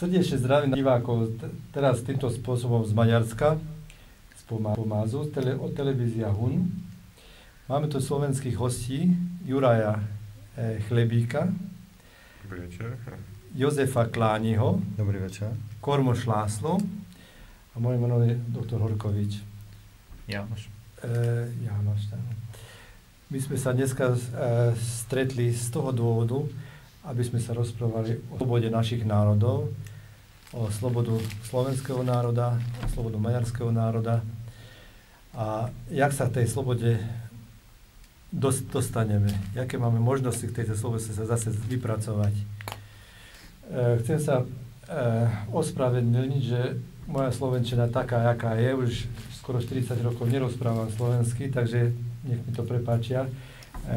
Srdečne zdravím divákov teraz týmto spôsobom z Maďarska, z Pomázu, od televízia HUN. Máme tu slovenských hostí, Juraja Chlebíka, dobrý večer. Jozefa Klániho, dobrý večer, Kormoš László a moje meno je doktor Horkovič. János. János, tak. My sme sa dneska stretli z toho dôvodu, aby sme sa rozprávali o slobode našich národov, o slobodu slovenského národa, o slobodu maďarského národa a jak sa tej slobode dostaneme, aké máme možnosti k tejto slobode sa zase vypracovať. Chcem sa ospravedlniť, že moja slovenčina taká, jaká je, už skoro 40 rokov nerozprávam slovensky, takže nech mi to prepáčia,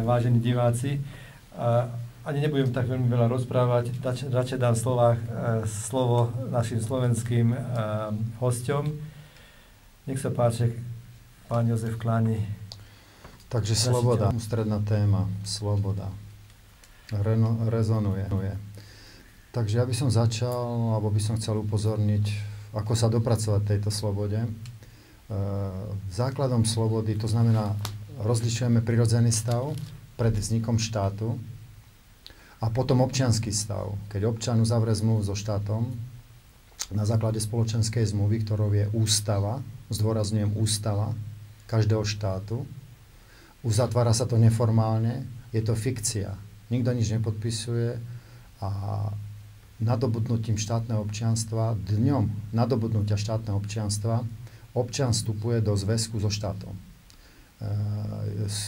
vážení diváci. Ani nebudem tak veľmi veľa rozprávať, radšej dám slovo našim slovenským hosťom. Nech sa páči, pán Jozef Kláni. Takže sloboda, ústredná téma, sloboda, rezonuje. Takže ja by som začal, alebo by som chcel upozorniť, ako sa dopracovať tejto slobode. Základom slobody, to znamená, rozlišujeme prirodzený stav pred vznikom štátu, a potom občiansky stav, keď občan uzavrie zmluvu so štátom na základe spoločenskej zmluvy, ktorou je ústava, zdôrazňujem ústava každého štátu. Uzatvára sa to neformálne, je to fikcia. Nikto nič nepodpisuje a nadobudnutím štátneho občianstva, dňom nadobudnutia štátneho občianstva, občan vstupuje do zväzku so štátom.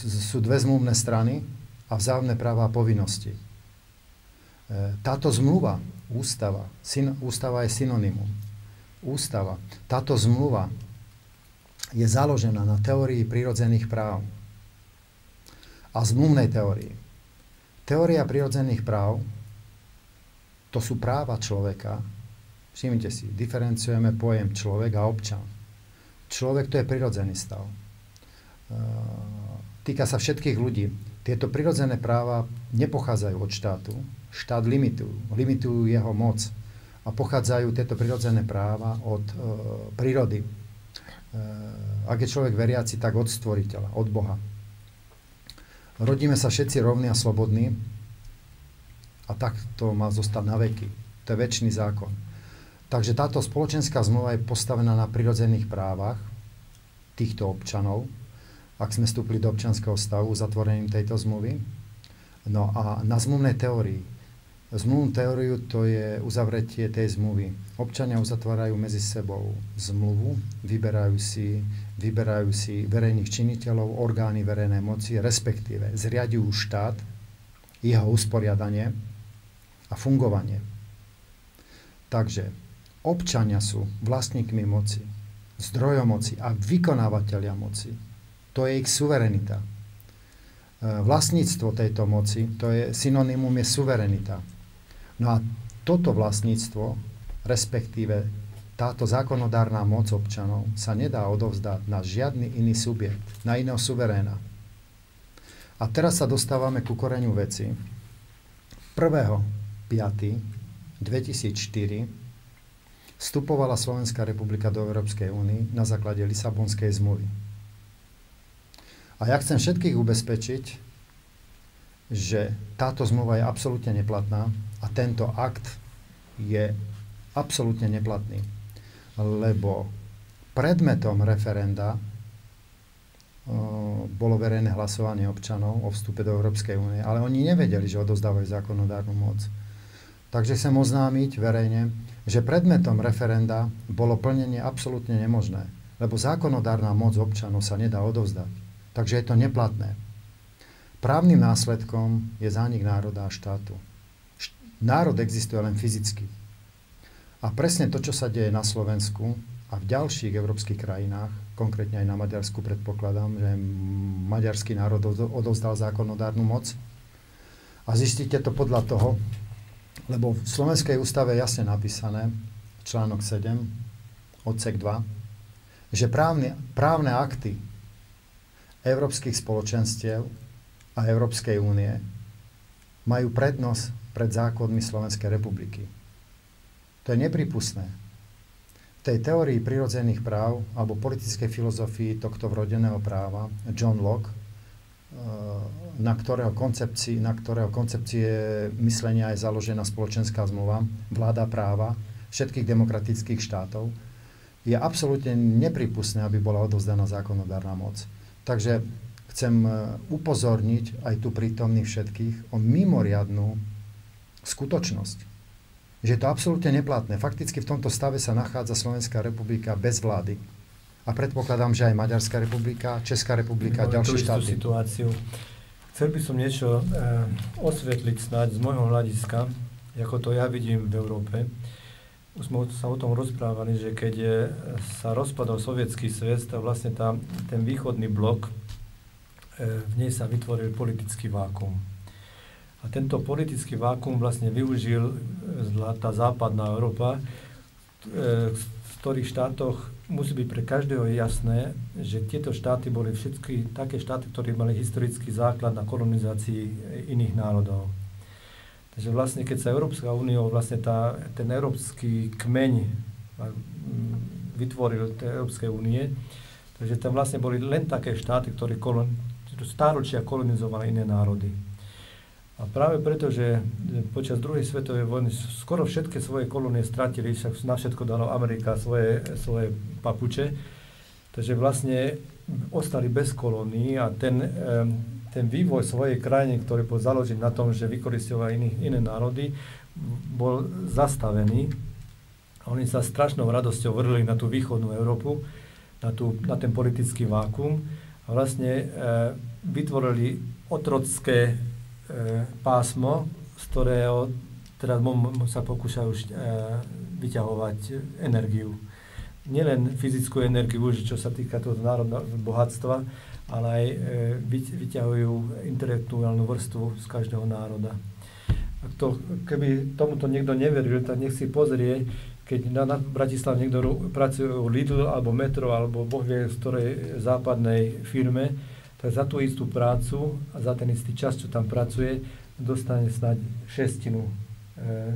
Sú dve zmluvné strany a vzájomné práva a povinnosti. Táto zmluva, ústava je synonymum. Ústava, táto zmluva je založená na teórii prírodzených práv a zmluvnej teórii. Teória prírodzených práv, to sú práva človeka. Všimnite si, diferencujeme pojem človek a občan. Človek to je prirodzený stav. Týka sa všetkých ľudí. Tieto prirodzené práva nepochádzajú od štátu. Štát limitujú jeho moc a pochádzajú tieto prirodzené práva od prírody. Ak je človek veriaci, tak od stvoriteľa, od Boha. Rodíme sa všetci rovní a slobodní a tak to má zostať na veky. To je večný zákon. Takže táto spoločenská zmluva je postavená na prirodzených právach týchto občanov, ak sme vstúpili do občianskeho stavu zatvorením tejto zmluvy. No a na zmluvnej teórii. Zmluvnú teóriu to je uzavretie tej zmluvy. Občania uzatvárajú medzi sebou zmluvu, vyberajú si verejných činiteľov, orgány verejnej moci, respektíve zriaďujú štát, jeho usporiadanie a fungovanie. Takže občania sú vlastníkmi moci, zdrojom moci a vykonávateľia moci. To je ich suverenita. Vlastníctvo tejto moci, to je synonymum je suverenita. No a toto vlastníctvo, respektíve táto zákonodárna moc občanov sa nedá odovzdať na žiadny iný subjekt, na iného suveréna. A teraz sa dostávame ku koreňu veci. 1.5.2004 vstupovala Slovenská republika do Európskej únie na základe Lisabonskej zmluvy. A ja chcem všetkých ubezpečiť, že táto zmluva je absolútne neplatná A tento akt je absolútne neplatný, lebo predmetom referenda bolo verejné hlasovanie občanov o vstupe do Európskej únie, ale oni nevedeli, že odovzdávajú zákonodárnu moc. Takže chcem oznámiť verejne, že predmetom referenda bolo plnenie absolútne nemožné, lebo zákonodárna moc občanov sa nedá odovzdať. Takže je to neplatné. Právnym následkom je zánik národa a štátu. Národ existuje len fyzicky. A presne to, čo sa deje na Slovensku a v ďalších európskych krajinách, konkrétne aj na Maďarsku predpokladám, že maďarský národ odovzdal zákonodárnu moc. A zistíte to podľa toho, lebo v Slovenskej ústave je jasne napísané, článok 7, odsek 2, že právne akty európskych spoločenstiev a Európskej únie majú prednosť pred zákonmi Slovenskej republiky. To je nepripustné. V tej teórii prirodzených práv alebo politickej filozofii tohto vrodeného práva John Locke, na ktorého koncepcie myslenia je založená spoločenská zmluva, vláda práva všetkých demokratických štátov, je absolútne nepripustné, aby bola odovzdaná zákonodárna moc. Takže chcem upozorniť aj tu prítomných všetkých o mimoriadnu skutočnosť, že je to absolútne neplatné. Fakticky v tomto stave sa nachádza Slovenská republika bez vlády. A predpokladám, že aj Maďarská republika, Česká republika a ďalšie štáty. Situáciu. Chcel by som niečo osvetliť snáď z môjho hľadiska, ako to ja vidím v Európe. Už sme sa o tom rozprávali, že keď sa rozpadol sovietský svet, tak vlastne ten východný blok, v nej sa vytvoril politický vákuum. A tento politický vákuum vlastne využil tá západná Európa, v ktorých štátoch musí byť pre každého jasné, že tieto štáty boli všetky také štáty, ktoré mali historický základ na kolonizácii iných národov. Takže vlastne, keď sa Európska únia, vlastne ten európsky kmeň vytvoril tej Európskej únie, takže tam vlastne boli len také štáty, ktoré stáročia kolonizovali iné národy. A práve preto, že počas druhej svetovej vojny skoro všetky svoje kolónie stratili, však na všetko dalo Amerika svoje papuče, takže vlastne ostali bez kolónií a ten vývoj svojej krajiny, ktorý bol založený na tom, že vykoristovali iné národy, bol zastavený. A oni sa strašnou radosťou vrhli na tú východnú Európu, na ten politický vákuum a vlastne vytvorili otrocké pásmo, z ktorého teraz sa pokúšajú vyťahovať energiu. Nielen fyzickú energiu, čo sa týka toho národného bohatstva, ale aj vyťahujú intelektuálnu vrstvu z každého národa. Keby tomuto niekto neveril, tak nech si pozrie, keď na Bratislave niekto pracuje u Lidl alebo Metro alebo boh vie z ktorej západnej firme, tak za tú istú prácu a za ten istý čas, čo tam pracuje, dostane snáď šestinu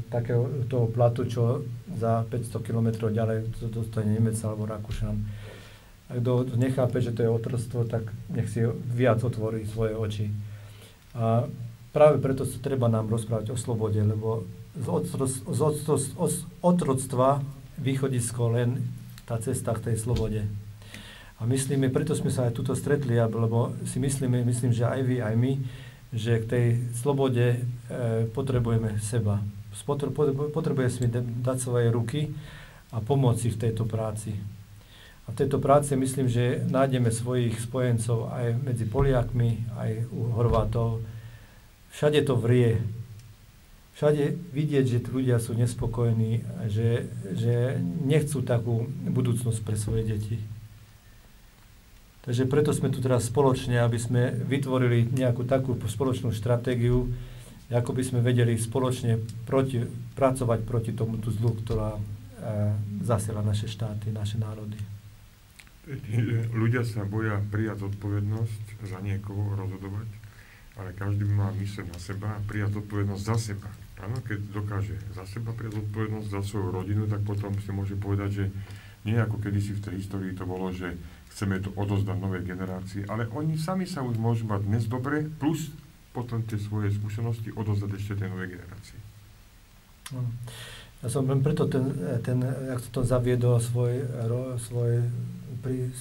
takého toho platu, čo za 500 km ďalej dostane Nemec alebo Rakúšan. A kto nechápe, že to je otrstvo, tak nech si viac otvorí svoje oči. A práve preto treba nám rozprávať o slobode, lebo z otroctva východisko len tá cesta k tej slobode. A myslíme, preto sme sa aj tuto stretli, lebo si myslím, že aj vy, aj my, že k tej slobode potrebujeme seba. Potrebujeme dať svoje ruky a pomôcť v tejto práci. A v tejto práci myslím, že nájdeme svojich spojencov aj medzi Poliakmi, aj u Horvátov. Všade to vrie. Všade vidieť, že ľudia sú nespokojní, že nechcú takú budúcnosť pre svoje deti. Takže preto sme tu teraz spoločne, aby sme vytvorili nejakú takú spoločnú stratégiu, ako by sme vedeli spoločne pracovať proti tomuto zlu, ktorá zasiela naše štáty, naše národy. Ľudia sa boja prijať zodpovednosť za niekoho, rozhodovať, ale každý by mal myslieť na seba a prijať zodpovednosť za seba. Áno, keď dokáže za seba prijať zodpovednosť za svoju rodinu, tak potom si môže povedať, že nie ako kedysi v tej histórii to bolo, že chceme to odozdať novej generácii, ale oni sami sa už môžu mať dnes dobre, plus potom tie svoje skúsenosti odozdať ešte tej novej generácii. Ja som len preto jak to zaviedol svoj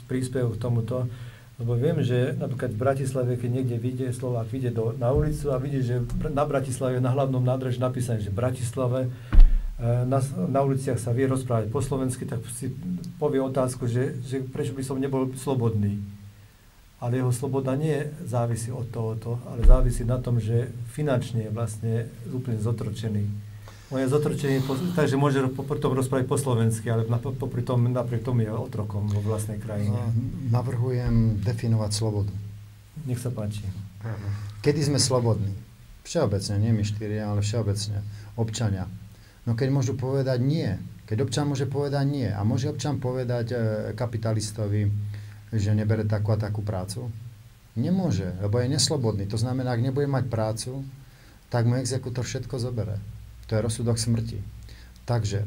príspevok k tomuto, lebo viem, že napríklad v Bratislave, keď niekde Slovák vyjde na ulicu a vidí, že na Bratislave na hlavnom nádraží napísané, že v Bratislave na uliciach sa vie rozprávať po slovensky, tak si povie otázku, že prečo by som nebol slobodný. Ale jeho sloboda nie závisí od tohoto, ale závisí na tom, že finančne je vlastne úplne zotročený. On je zotročený, takže môže potom rozprávať po slovensky, ale napriek tomu je otrokom vo vlastnej krajine. Navrhujem definovať slobodu. Nech sa páči. Kedy sme slobodní? Všeobecne, nie my štyria, ale všeobecne. Občania. No keď môžu povedať nie. Keď občan môže povedať nie. A môže občan povedať kapitalistovi, že nebere takú a takú prácu? Nemôže, lebo je neslobodný. To znamená, ak nebude mať prácu, tak mu exekútor všetko zobere. To je rozsudok smrti. Takže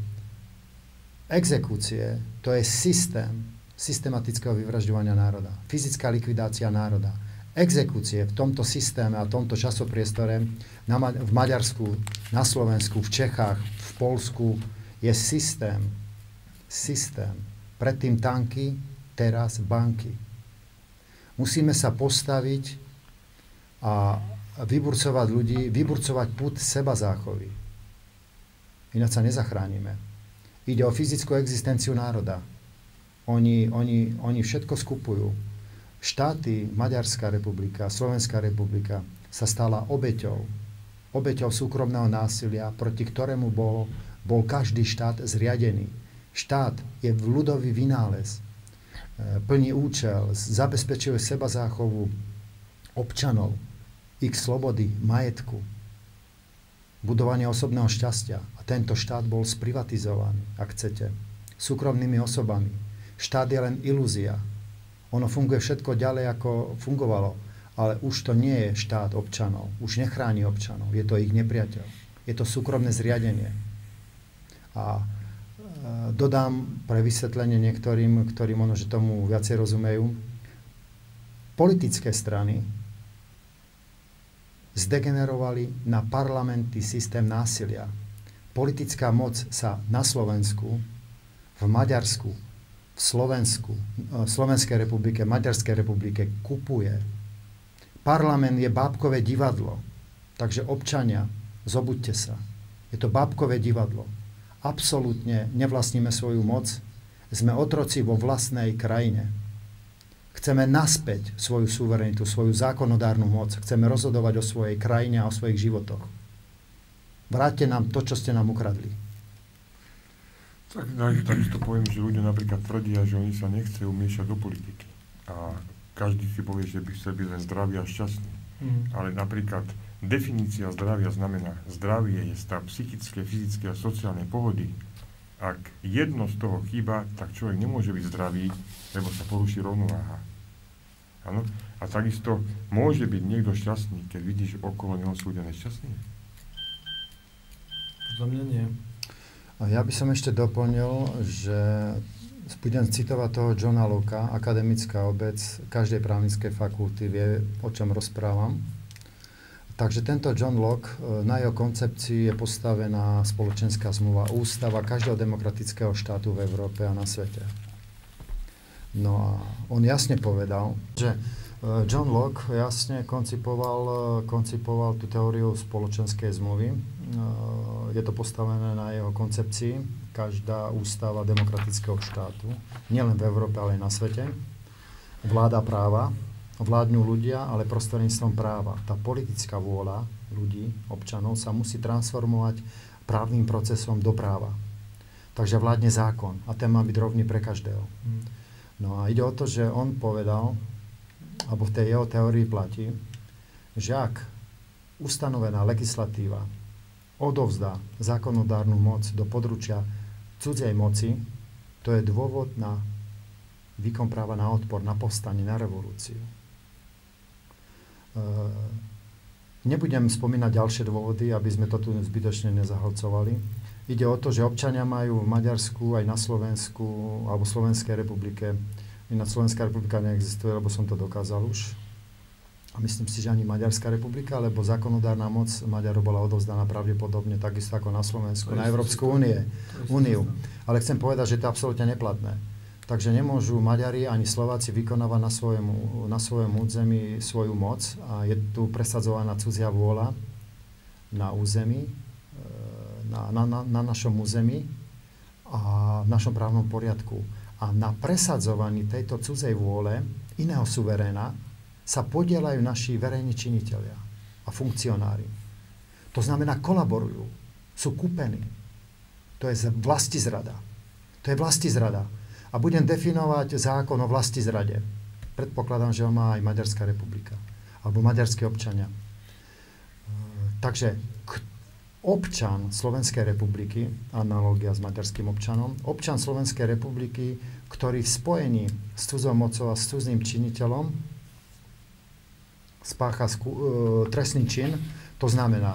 exekúcie, to je systematického vyvražďovania národa. Fyzická likvidácia národa. Exekúcie v tomto systéme a tomto časopriestore v Maďarsku, na Slovensku, v Čechách, v Poľsku je systém. Predtým tanky, teraz banky. Musíme sa postaviť a vyburcovať ľudí, vyburcovať pud seba záchovy. Ináč sa nezachránime. Ide o fyzickú existenciu národa. Oni všetko skupujú. Štáty, Maďarská republika, Slovenská republika sa stala obeťou súkromného násilia, proti ktorému bol každý štát zriadený. Štát je ľudový vynález, plní účel, zabezpečuje seba záchovu občanov, ich slobody, majetku, budovanie osobného šťastia. A tento štát bol sprivatizovaný, ak chcete, súkromnými osobami. Štát je len ilúzia. Ono funguje všetko ďalej, ako fungovalo, ale už to nie je štát občanov, už nechráni občanov, je to ich nepriateľ. Je to súkromné zriadenie. A dodám pre vysvetlenie niektorým, ktorí možno, že tomu viacej rozumejú, politické strany zdegenerovali na parlamentný systém násilia. Politická moc sa na Slovensku, v Maďarsku, v Slovensku, Slovenskej republike, Maďarskej republike kupuje. Parlament je bábkové divadlo. Takže občania, zobuďte sa. Je to bábkové divadlo. Absolútne nevlastníme svoju moc. Sme otroci vo vlastnej krajine. Chceme naspäť svoju suverenitu, svoju zákonodárnu moc. Chceme rozhodovať o svojej krajine a o svojich životoch. Vráťte nám to, čo ste nám ukradli. Takisto poviem, že ľudia napríklad tvrdia, že oni sa nechcú miešať do politiky. A každý si povie, že by chcel byť len zdravý a šťastný. Ale napríklad definícia zdravia znamená, zdravie je stav psychické, fyzické a sociálnej pohody. Ak jedno z toho chýba, tak človek nemôže byť zdravý, lebo sa poruší rovnováha. Áno? A takisto môže byť niekto šťastný, keď vidíš, že okolo neho sú ľudia nešťastní? Za mňa nie. A ja by som ešte doplnil, že budem citovať toho Johna Locka, akademická obec každej právnickej fakulty vie, o čom rozprávam. Takže tento John Locke, na jeho koncepcii je postavená spoločenská zmluva, ústava každého demokratického štátu v Európe a na svete. No a on jasne povedal, že John Locke jasne koncipoval tú teóriu spoločenskej zmluvy. Je to postavené na jeho koncepcii. Každá ústava demokratického štátu, nielen v Európe, ale aj na svete, vláda práva, vládnu ľudia, ale prostredníctvom práva. Tá politická vôľa ľudí, občanov sa musí transformovať právnym procesom do práva. Takže vládne zákon a ten má byť rovný pre každého. No a ide o to, že on povedal, alebo v tej jeho teórii platí, že ak ustanovená legislatíva odovzdá zákonodárnu moc do područia cudzej moci, to je dôvod na výkon práva na odpor, na povstanie, na revolúciu. Nebudem spomínať ďalšie dôvody, aby sme to tu zbytočne nezahlcovali. Ide o to, že občania majú v Maďarsku, aj na Slovensku, alebo Slovenskej republike, ináč Slovenská republika neexistuje, lebo som to dokázal už, a myslím si, že ani Maďarská republika, lebo zákonodárna moc Maďarov bola odovzdaná pravdepodobne takisto ako na Slovensku, na Európsku úniu. Ale chcem povedať, že to je absolútne neplatné. Takže nemôžu Maďari ani Slováci vykonávať na svojom území svoju moc a je tu presadzovaná cudzia vôľa na území, na našom území a v našom právnom poriadku. A na presadzovaní tejto cudzej vôle iného suveréna sa podieľajú naši verejní činitelia a funkcionári. To znamená, kolaborujú, sú kúpení. To je vlastizrada. To je vlastizrada. A budem definovať zákon o vlastizrade. Predpokladám, že ho má aj Maďarská republika. Alebo maďarskí občania. Takže občan Slovenskej republiky, analogia s maďarským občanom, občan Slovenskej republiky, ktorý v spojení s cudzou mocou a s cudzým činiteľom spácha trestný čin, to znamená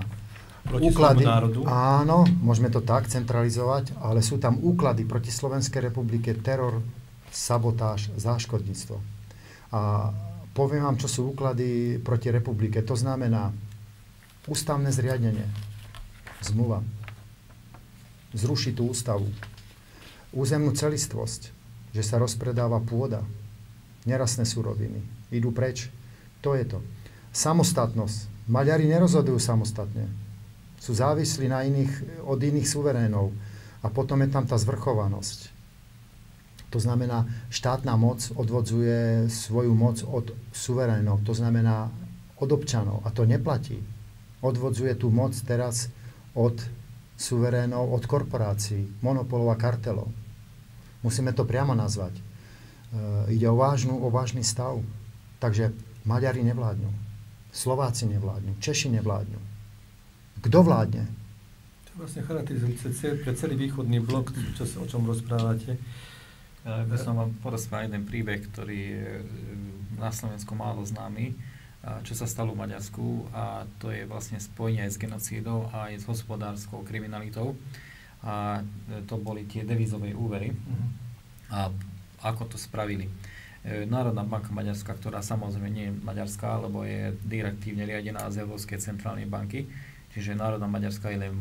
úklady, áno, môžeme to tak centralizovať, ale sú tam úklady proti Slovenskej republike, teror, sabotáž, záškodníctvo. A poviem vám, čo sú úklady proti republike. To znamená ústavné zriadenie, zmluva, zrušiť tú ústavu, územnú celistvosť, že sa rozpredáva pôda, nerastné suroviny, idú preč. To je to. Samostatnosť. Maďari nerozhodujú samostatne. Sú závislí od iných suverénov. A potom je tam tá zvrchovanosť. To znamená, štátna moc odvodzuje svoju moc od suverénov. To znamená od občanov. A to neplatí. Odvodzuje tú moc teraz od suverénov, od korporácií, monopolov a kartelov. Musíme to priamo nazvať. Ide o vážny stav. Takže Maďari nevládnu. Slováci nevládnu, Češi nevládnu. Kto vládne? To je vlastne charakterizujúce pre celý východný blok, o čom rozprávate. Ja by som vám porozprával jeden príbeh, ktorý je na Slovensku málo známy, čo sa stalo v Maďarsku, a to je vlastne spojenie aj s genocídou a aj s hospodárskou kriminalitou. A to boli tie devizové úvery. A ako to spravili? Národná banka Maďarska, ktorá samozrejme nie je maďarská, lebo je direktívne riadená z Európskej centrálnej banky, čiže Národná Maďarská je len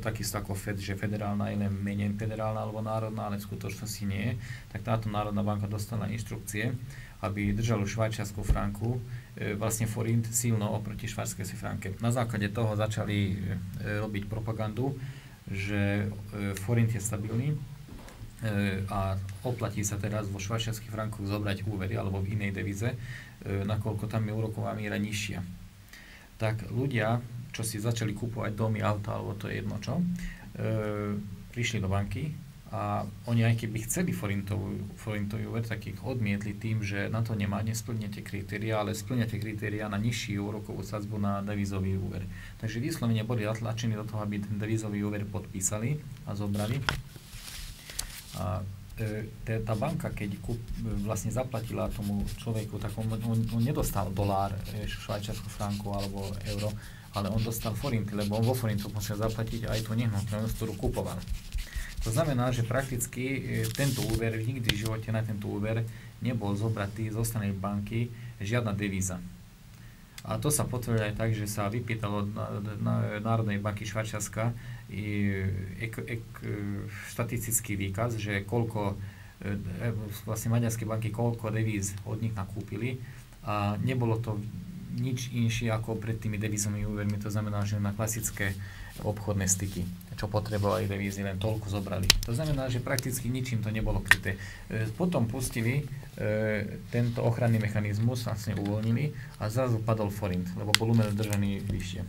takisto ako FED, že federálna je len menej federálna alebo národná, ale v skutočnosti nie je, tak táto Národná banka dostala inštrukcie, aby držalo švajčiarsku franku, vlastne forint silno oproti švajčiarskej franke. Na základe toho začali robiť propagandu, že forint je stabilný, a oplatí sa teraz vo švajčiarskych frankoch zobrať úvery alebo v inej devize, nakoľko tam je úroková miera nižšia. Tak ľudia, čo si začali kupovať domy, auta, alebo to je jedno čo, prišli do banky a oni aj keby chceli forintový úver, tak ich odmietli tým, že na to nesplňate kritériá, ale splňate kritériá na nižšiu úrokovú sadzbu na devizový úver. Takže vyslovene boli zatlačení do toho, aby ten devizový úver podpísali a zobrali. A tá banka, keď vlastne zaplatila tomu človeku, tak on nedostal dolár, švajčiarsku franku alebo euro, ale on dostal forinty, lebo on vo forintu musel zaplatiť aj tú nehnuteľnosť, ktorú kupoval. To znamená, že prakticky tento úver, nikdy v živote na tento úver nebol zobratý zo strany banky žiadna devíza. A to sa potvrdilo aj tak, že sa vypýtalo na Národnej banky Švajčiarska štatistický výkaz, že koľko vlastne maďarské banky koľko devíz od nich nakúpili, a nebolo to nič inšie ako pred tými devizovými úvermi. To znamená, že na klasické obchodné styky, čo potrebovali devízy, len toľko zobrali. To znamená, že prakticky ničím to nebolo kryté. Potom pustili tento ochranný mechanizmus, vlastne uvoľnili a zrazu padol forint, lebo bol umelo držaný vyššie.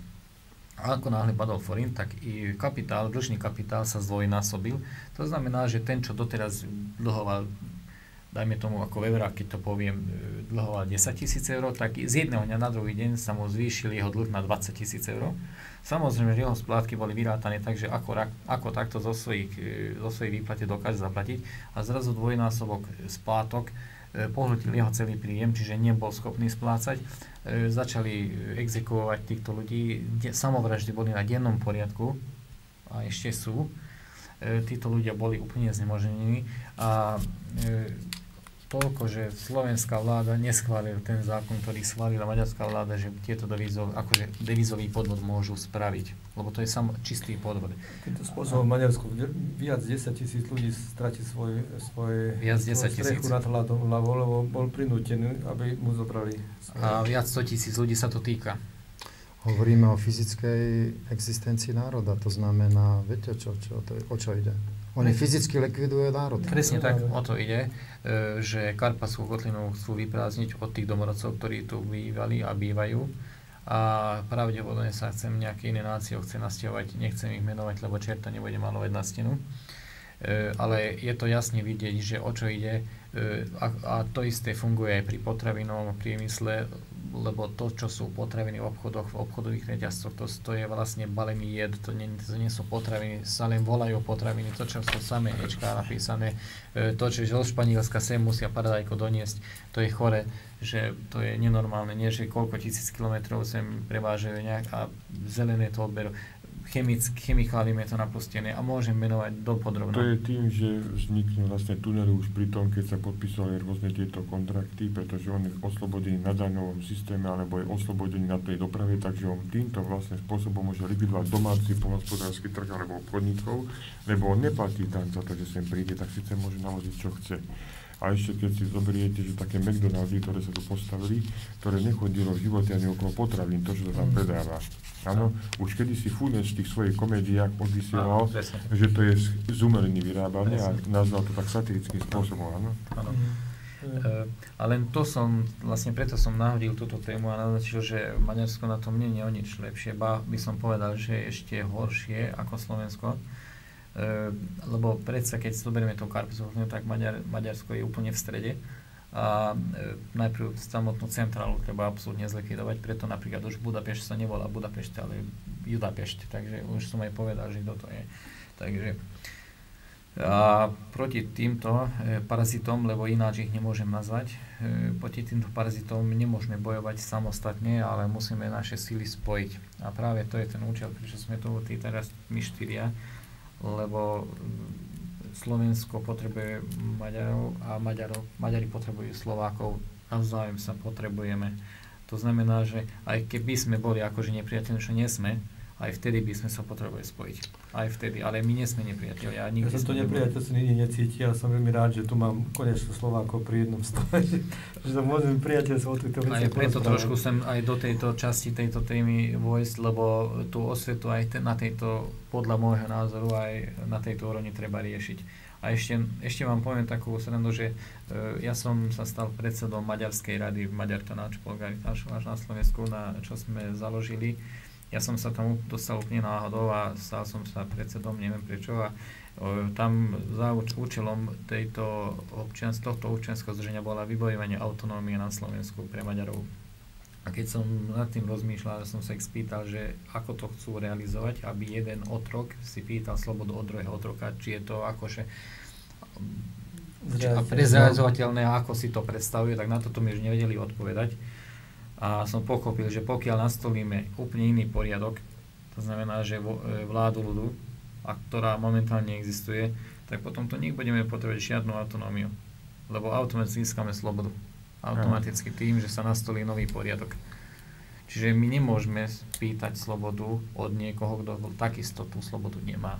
A ako náhle padol forint, tak i dlžný kapitál sa zdvojnásobil. To znamená, že ten, čo doteraz dlhoval, dajme tomu ako v eurách, keď to poviem, dlhoval 10 000 eur, tak z jedného dňa na druhý deň sa mu zvýšil jeho dlh na 20 000 eur. Samozrejme, že jeho splátky boli vyrátané tak, že ako takto zo svojej výplate dokáže zaplatiť, a zrazu dvojnásobok splátok pohľadil jeho celý príjem, čiže nebol schopný splácať. Začali exekuovať týchto ľudí, samovraždy boli na dennom poriadku a ešte sú. Títo ľudia boli úplne znemožnení a toľko, že slovenská vláda neschválila ten zákon, ktorý schválila maďarská vláda, že tieto devizový podvod môžu spraviť. Lebo to je čistý podvod. Týmto spôsobom v Maďarsku viac 10 000 ľudí stratí svoju strechu nad hlavou, lebo bol prinútený, aby mu zobrali. A viac 100 000 ľudí sa to týka. Hovoríme o fyzickej existencii národa, to znamená, viete, o čo ide? Oni fyzicky likvidujú národ. Presne tak, o to ide, že Karpatskú kotlinu chcú vyprázdniť od tých domorodcov, ktorí tu bývali a bývajú. A pravdepodobne sa nejaké iné nácie chce nasťahovať, nechcem ich menovať, lebo čerta nebude malovať na stenu. Ale je to jasne vidieť, že o čo ide, a to isté funguje aj pri potravinovom priemysle, lebo to, čo sú potraviny v obchodoch, v obchodových reťazcoch, to je vlastne balený jed, to nie sú potraviny, sa len volajú potraviny, to, čo sú samé hečká napísané, to, čo zo Španielska sem musia paradajko doniesť, to je chore, že to je nenormálne, nie, že koľko 1000 kilometrov sem prevážajú nejak a zelené to odberú. Chemikáliom je to napustené a môžem menovať dopodrobne. To je tým, že vzniknú vlastne tunely už pri tom, keď sa podpísali rôzne tieto kontrakty, pretože on je oslobodený na daňovom systéme alebo je oslobodený na tej doprave, takže on týmto vlastne spôsobom môže likvidovať domáci poľnohospodársky trh alebo obchodníkov, lebo on neplatí daň za to, že sem príde, tak síce môže naložiť, čo chce. A ešte keď si zoberiete, že také McDonaldy, ktoré sa tu postavili, ktoré nechodilo v živote ani okolo potravín, to, čo sa tam predáva. Áno, už kedysi Funes v tých svojich komédiách odvysielal, že to je z umeliny vyrábané a nazval to tak satirickým spôsobom, áno? Áno. Ale preto som nahodil túto tému a naznačil, že Maďarsko na tom nie je o nič lepšie, by som povedal, že je ešte horšie ako Slovensko. Lebo predsa, keď zoberieme tú Karpatskú kotlinu, tak Maďarsko je úplne v strede a najprv samotnú centrálu treba absolútne zlikvidovať, preto napríklad už Budapešť sa nevolá Budapešť, ale Judapešť, takže už som aj povedal, že kto to je. Takže a proti týmto parazitom, lebo ináč ich nemôžem nazvať, proti týmto parazitom nemôžeme bojovať samostatne, ale musíme naše síly spojiť. A práve to je ten účel, prečo sme tu teraz my štyria, lebo Slovensko potrebuje Maďarov a Maďari potrebujú Slovákov, navzájom sa potrebujeme. To znamená, že aj keby sme boli akože nepriateľi, čo nie sme, aj vtedy by sme sa potrebovali spojiť. Aj vtedy, ale my nie sme nepriatelia. Ja som to nepriateľstvo nikdy necítil, ale som veľmi rád, že tu mám konečne Slovákov pri jednom stole, že to môžem priateľstvo o týchto veciach. Aj preto trošku sem aj do tejto časti, tejto témy vojsť, lebo tú osvetu aj na tejto, podľa môjho názoru, aj na tejto úrovni treba riešiť. A ešte vám poviem takú srandu, že ja som sa stal predsedom Maďarskej rady v Maďartanáč Polgaritáš až na Slovensku, čo sme založili. Ja som sa tam dostal úplne náhodou a stal som sa predsedom, neviem prečo. A tam za účelom tohto občianskeho združenia bola vybojovanie autonómie na Slovensku pre Maďarov. A keď som nad tým rozmýšľal, som sa ich spýtal, že ako to chcú realizovať, aby jeden otrok si pýtal slobodu od druhého otroka, či je to akože prezrealizovateľné, ako si to predstavuje, tak na toto mi už nevedeli odpovedať. A som pochopil, že pokiaľ nastolíme úplne iný poriadok, to znamená, že vládu ľudu, a ktorá momentálne existuje, tak potom to nebudeme potrebovať žiadnu autonómiu, lebo automaticky získame slobodu. Automaticky tým, že sa nastolí nový poriadok. Čiže my nemôžeme pýtať slobodu od niekoho, kto takisto tú slobodu nemá.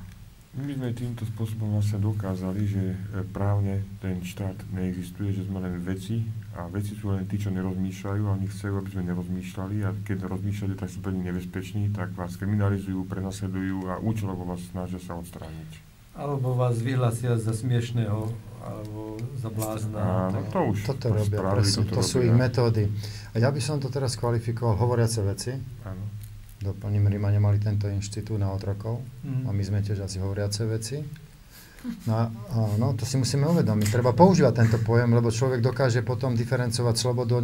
My sme týmto spôsobom vlastne dokázali, že právne ten štát neexistuje, že sme len veci a veci sú len tí, čo nerozmýšľajú a oni chcú, aby sme nerozmýšľali a keď rozmýšľali, tak sú veľmi nebezpeční, tak vás kriminalizujú, prenasledujú a účelovo vás snažia sa odstrániť. Alebo vás vyhlásia za smiešného alebo za blázna. Toto robia, to sú ich metódy. A ja by som to teraz kvalifikoval hovoriace veci. Áno. Doplním, Rímania mali tento inštitút na otrokov a my sme tiež asi hovoriace veci. No, to si musíme uvedomiť. Treba používať tento pojem, lebo človek dokáže potom diferencovať slobodu od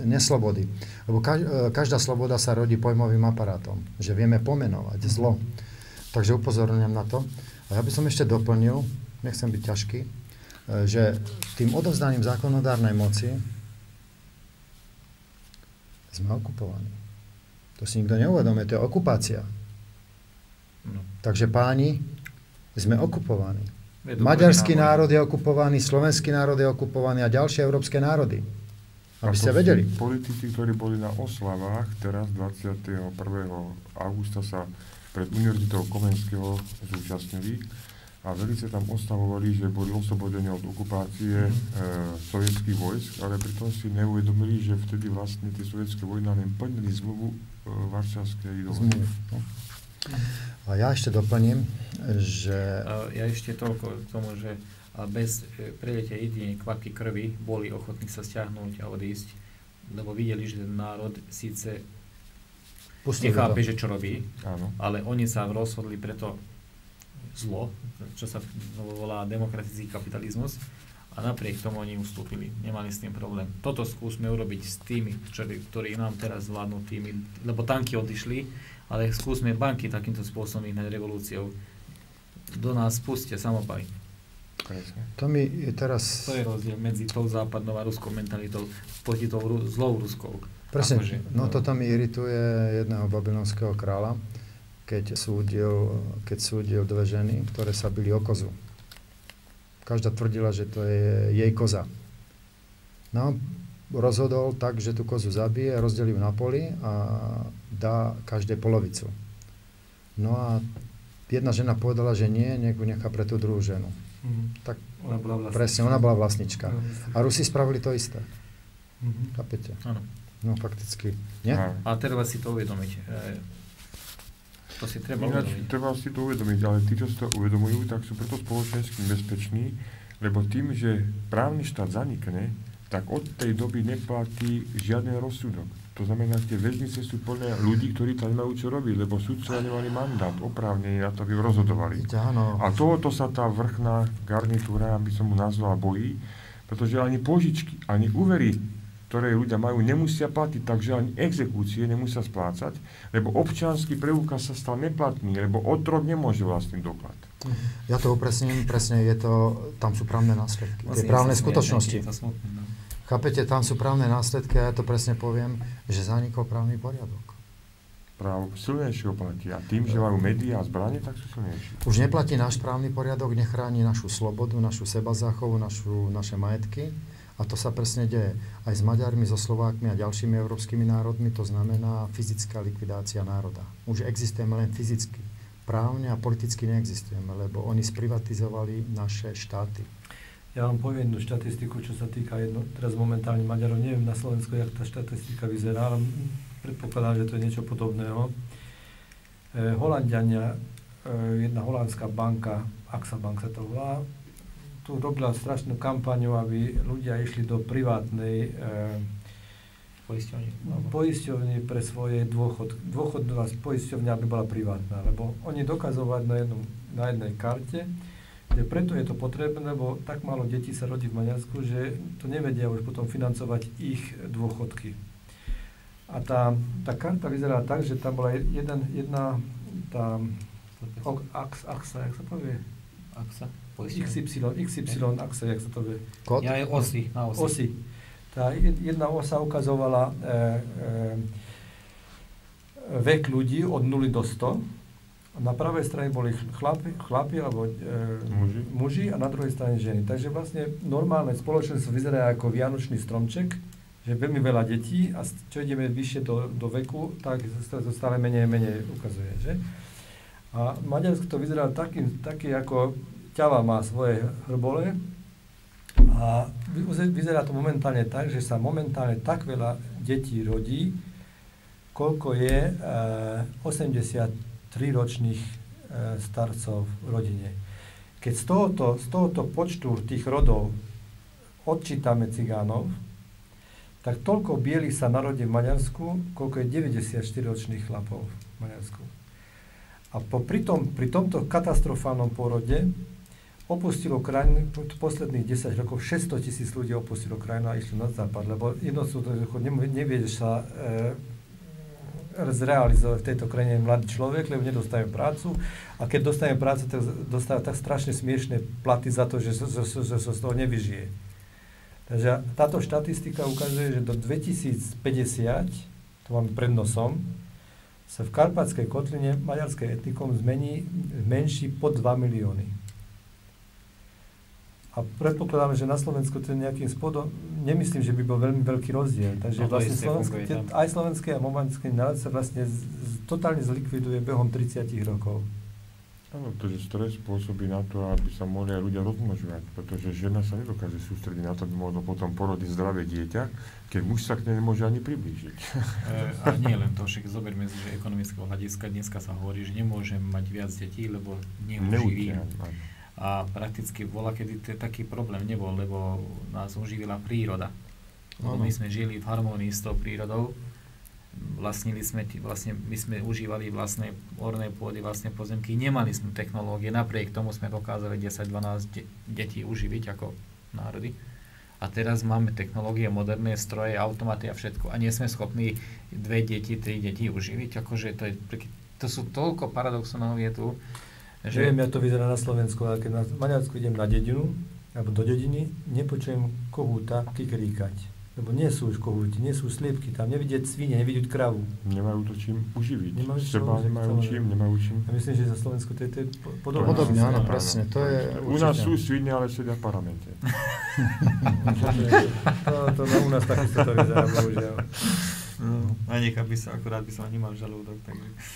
neslobody. Lebo každá sloboda sa rodí pojmovým aparátom, že vieme pomenovať zlo. Takže upozorňujem na to. A ja by som ešte doplnil, nechcem byť ťažký, že tým odovzdaním zákonodárnej moci sme okupovaní. To si nikto neuvedomuje, to je okupácia. No. Takže páni, sme okupovaní. Maďarský národ je okupovaný, slovenský národ je okupovaný a ďalšie európske národy. Aby ste vedeli. Politici, ktorí boli na oslavách, teraz 21. augusta sa pred Univerzitou Komenského zúčastnili a veľmi tam oslavovali, že boli oslobodení od okupácie sovietských vojsk, ale pritom si neuvedomili, že vtedy vlastne tie sovietské vojny len plnili zmluvu Varšavskej dohody. A ja ešte doplním, že... Ja ešte toľko k tomu, že bez preletia jedine kvapky krvi boli ochotní sa stiahnuť a odísť, lebo videli, že ten národ síce nechápe, že čo robí, ale oni sa rozhodli preto zlo, čo sa volá demokratický kapitalizmus, a napriek tomu oni ustúpili. Nemali s tým problém. Toto skúsme urobiť s tými, ktorí nám teraz vládnu tými, lebo tanky odišli, ale skúsme banky takýmto spôsobom vyhnať revolúciou. Do nás pustia samopaj. To je rozdiel medzi tou západnou a ruskou mentalitou proti tou zlou ruskou. Presne, toto mi irituje jedného babylonského kráľa, keď súdil dve ženy, ktoré sa bili o kozu. Každá tvrdila, že to je jej koza. No, rozhodol tak, že tú kozu zabije, rozdelí ju na poli a dá každej polovicu. No a jedna žena povedala, že nie, nech ju nechá pre tú druhú ženu. Tak presne, ona bola vlastnička. A Rusi spravili to isté. Chápete? Áno. No fakticky, nie? A treba si to uvedomiť. To si treba uvedomiť. Treba si to uvedomiť, ale tí, čo si to uvedomujú, tak sú preto spoločensky bezpeční, lebo tým, že právny štát zanikne, tak od tej doby neplatí žiaden rozsudok. To znamená, že tie väznice sú plné ľudí, ktorí tam nemajú čo robiť, lebo sudcovia nemali mandát oprávnený na to, aby rozhodovali. A tohoto sa tá vrchná garnitúra, aby som mu nazval, bojí, pretože ani požičky, ani úvery, ktoré ľudia majú, nemusia platiť, takže ani exekúcie nemusia splácať, lebo občiansky preukaz sa stal neplatný, lebo otrok nemôže vlastniť doklad. Ja to upresním, presne je to, tam sú právne následky, tie právne skutočnosti. Chápete, tam sú právne následky a ja to presne poviem, že zanikol právny poriadok. Právo silnejšieho platí a tým, že majú médiá a zbranie, tak sú silnejšie. Už neplatí náš právny poriadok, nechráni našu slobodu, našu sebazáchovu, naše majetky. A to sa presne deje aj s Maďarmi, so Slovákmi a ďalšími európskymi národmi. To znamená fyzická likvidácia národa. Už existujeme len fyzicky. Právne a politicky neexistujeme, lebo oni sprivatizovali naše štáty. Ja vám poviem jednu štatistiku, čo sa týka teraz momentálne Maďarov. Neviem na Slovensku, jak tá štatistika vyzerá, ale predpokladám, že to je niečo podobného. Holanďania, jedna holandská banka, AXA Bank sa to volá, tu robila strašnú kampaňu, aby ľudia išli do privátnej poisťovne pre svoje dôchodná poisťovňa, aby bola privátna, lebo oni dokazovať na jednej karte, že preto je to potrebné, lebo tak málo detí sa rodí v Maďarsku, že to nevedia už potom financovať ich dôchodky. A tá karta vyzerá tak, že tam bola jedna AXA, jak sa povie? AXA? XY, AXA, jak sa to vie? Kód? Ja je osy. Tá jedna osa ukazovala vek ľudí od 0 do 100. Na pravej strane boli chlapi alebo muži a na druhej strane ženy. Takže vlastne normálne spoločenstvo vyzerá ako vianočný stromček, že veľmi veľa detí a čo ideme vyššie do veku, tak sa to stále menej ukazuje. Že? A Maďarsko to vyzerá taký ako ťava má svoje hrbole a vyzerá to momentálne tak, že sa momentálne tak veľa detí rodí, koľko je 83-ročných starcov v rodine. Keď z tohoto počtu tých rodov odčítame cigánov, tak toľko bielých sa narodí v Maďarsku, koľko je 94-ročných chlapov v Maďarsku. A pri tomto katastrofálnom pôrode opustilo krajinu, posledných 10 rokov 600 000 ľudí opustilo krajinu a išli na západ, lebo jednoducho nevieš sa zrealizovať v tejto krajine mladý človek, lebo nedostajú prácu a keď dostajú prácu, tak dostávajú tak strašne smiešné platy za to, že sa z toho nevyžije. Takže táto štatistika ukazuje, že do 2050, to máme pred nosom, sa v Karpatskej kotline maďarské etnikum zmenší pod 2 milióny. A predpokladáme, že na Slovensku to nejakým spodom, nemyslím, že by bol veľmi veľký rozdiel. Takže vlastne aj slovenský a momentský národ sa vlastne totálne zlikviduje behom 30 rokov. Áno, pretože stres spôsobí na to, aby sa mohli aj ľudia rozmnožovať, pretože žena sa nedokáže sústrediť na to, aby mohla potom porodiť zdravé dieťa, keď muž sa k nej nemôže ani priblížiť. A nie len to, však zoberme si, že ekonomického hľadiska dneska sa hovorí, že nemôžem mať viac detí, lebo neuživím. A prakticky bola, kedy taký problém nebol, lebo nás uživila príroda. Lebo my sme žili v harmónii s tou prírodou, my sme užívali vlastné orné pôdy, vlastné pozemky, nemali sme technológie, napriek tomu sme dokázali 10-12 detí uživiť ako národy. A teraz máme technológie, moderné stroje, automaty a všetko. A nie sme schopní 2 deti, 3 deti uživiť. Akože to sú toľko paradoxov je tu. Že... Neviem, ja to vyzerá na Slovensku, ale keď na Maďarsku idem na dedinu, alebo do dediny, nepočujem kohúta kikeríkať. Lebo nie sú už kohúti, nie sú sliepky, tam nevidieť svine, nevidieť kravu. Nemajú to čím uživiť. Nemajú čím. Ja myslím, že za Slovensku to je podobné. Podobne, áno, presne. To je u nás sú svine, ale sedia v parlamente. to u nás takisto to vyzerá, bohužiaľ. A nech by sa nemal žalúdok.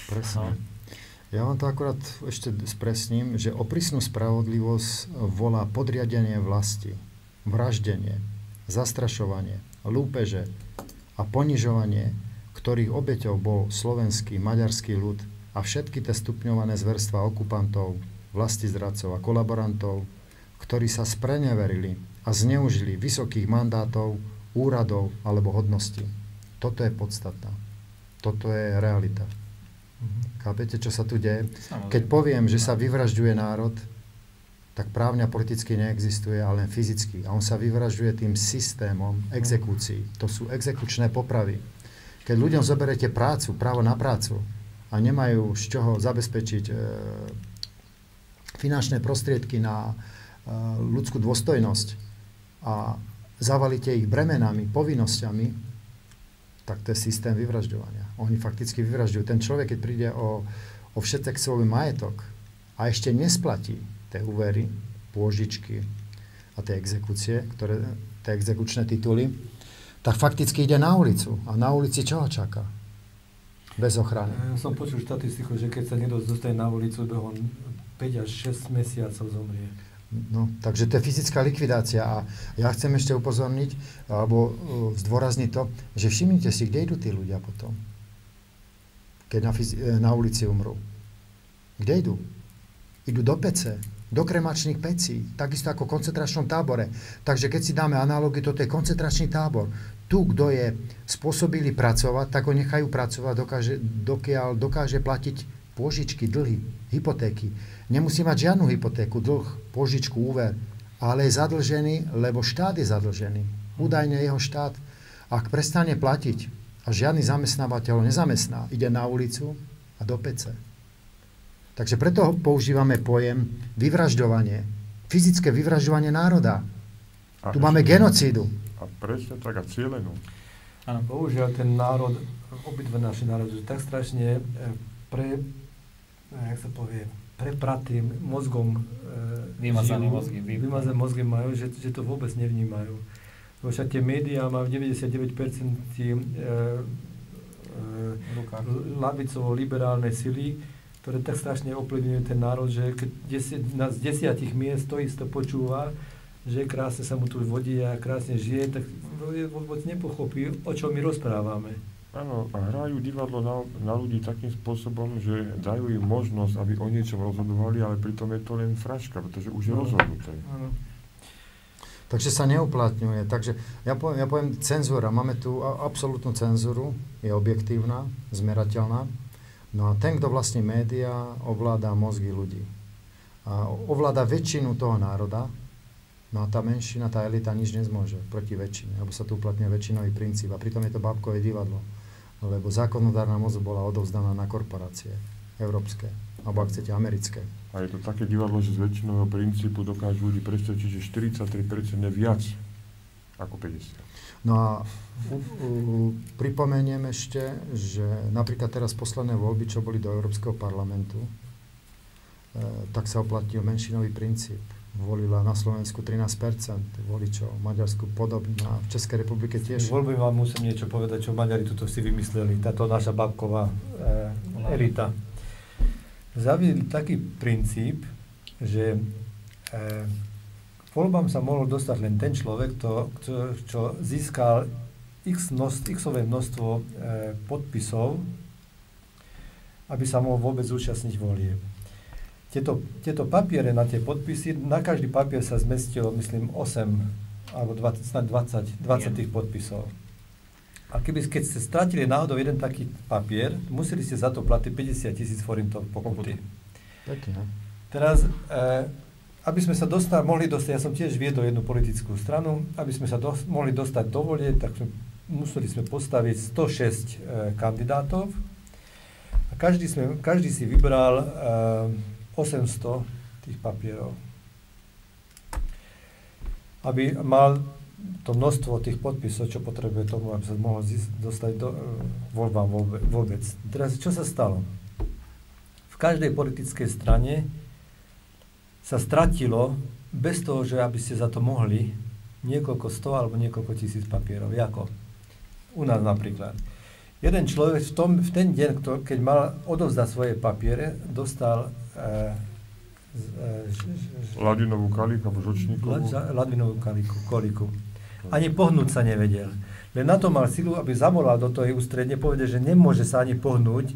Presne. Ja vám to akurát ešte spresním, že o prísnu spravodlivosť volá podriadenie vlasti, vraždenie, zastrašovanie, lúpeže a ponižovanie, ktorých obeťou bol slovenský, maďarský ľud a všetky tie stupňované zverstvá okupantov, vlastizradcov a kolaborantov, ktorí sa spreneverili a zneužili vysokých mandátov, úradov alebo hodností. Toto je podstatná. Toto je realita. Chápete, čo sa tu deje? Keď poviem, že sa vyvražďuje národ, tak právne a politicky neexistuje, ale len fyzicky. A on sa vyvražďuje tým systémom exekúcií. To sú exekučné popravy. Keď ľuďom zoberete prácu, právo na prácu a nemajú z čoho zabezpečiť finančné prostriedky na ľudskú dôstojnosť a zavalíte ich bremenami, povinnosťami, tak to je systém vyvražďovania. Oni fakticky vyvražďujú. Ten človek, keď príde o všetek svoj majetok a ešte nesplatí tie úvery, pôžičky a tie exekúcie, tie exekučné tituly, tak fakticky ide na ulicu. A na ulici čoho čaká? Bez ochrany. Ja som počul štatistiku, že keď sa niekto dostane na ulicu, behom 5 až 6 mesiacov zomrie. No, takže to je fyzická likvidácia. A ja chcem ešte upozorniť, alebo zdôrazniť to, že všimnite si, kde idú tí ľudia potom, keď na ulici umrú. Kde idú? Idú do pece, do kremačných pecí, takisto ako v koncentračnom tábore. Takže keď si dáme analogiu, toto je koncentračný tábor. Tu, kto je spôsobili pracovať, tak ho nechajú pracovať, dokiaľ dokáže platiť pôžičky, dlhy, hypotéky. Nemusí mať žiadnu hypotéku, dlh, pôžičku, úver, ale je zadlžený, lebo štát je zadlžený. Údajne jeho štát, ak prestane platiť a žiadny zamestnávateľ ho nezamestná, ide na ulicu a do pece. Takže preto používame pojem vyvražďovanie. Fyzické vyvražďovanie národa. Tu máme genocídu. A presne tak, a cieľenú. Áno, bohužiaľ ten národ, obidve naše národy, tak strašne prepratým mozgom vymazané mozgy majú, že to vôbec nevnímajú. Lebo však tie médiá majú 99% lavicovo-liberálne sily, ktoré tak strašne ovplyvňujú ten národ, že keď z 10 miest to isto počúva, že krásne sa mu tu vodí a krásne žije, tak vôbec nepochopí, o čom my rozprávame. Áno, a hrajú divadlo na ľudí takým spôsobom, že dajú im možnosť, aby o niečom rozhodovali, ale pritom je to len fraška, pretože už je rozhodnuté. Áno. Takže sa neuplatňuje. Takže ja poviem cenzúra. Máme tu absolútnu cenzúru, je objektívna, zmerateľná. No a ten, kto vlastní médiá, ovláda mozgy ľudí. A ovláda väčšinu toho národa, no a tá menšina, tá elita nič nezmôže proti väčšine, lebo sa tu uplatňuje väčšinový princíp. A pritom je to bábkové divadlo, lebo zákonodárna moc bola odovzdaná na korporácie európske, alebo ak chcete americké. A je to také divadlo, že z väčšinového princípu dokážu ľudí presvedčiť, že 43% je viac ako 50%. No a pripomeniem ešte, že napríklad teraz posledné voľby, čo boli do Európskeho parlamentu, tak sa uplatnil menšinový princíp. volila na Slovensku 13% voličov, v Maďarsku podobne a v Českej republike tiež. Voľby vám musím niečo povedať, čo Maďari tuto si vymysleli, táto naša babková elita. Zaviedli taký princíp, že voľbám sa mohol dostať len ten človek, čo získal x-ové množstvo podpisov, aby sa mohol vôbec zúčastniť volieb. Tieto papiere na tie podpisy, na každý papier sa zmestilo, myslím, 8 alebo 20 tých podpisov. A keď ste stratili náhodou jeden taký papier, museli ste za to platiť 50 000 forintov pokuty. Pekne. Teraz, aby sme sa mohli dostať, ja som tiež viedol jednu politickú stranu, aby sme sa mohli dostať do volie, tak museli sme postaviť 106 kandidátov a každý si vybral 800 tých papierov. Aby mal to množstvo tých podpisov, čo potrebuje tomu, aby sa mohol dostať do voľbám vôbec. Teraz, čo sa stalo? V každej politickej strane sa stratilo, bez toho, že aby ste za to mohli, niekoľko 100 alebo niekoľko tisíc papierov. Jako? U nás napríklad. Jeden človek v ten deň, keď mal odovzdať svoje papiere, dostal Ladinovú kaliku alebo žočníkovú. Ladinovú koliku. Ani pohnúť sa nevedel. Len na to mal silu, aby zavolal do toho ústredne, povedal, že nemôže sa ani pohnúť.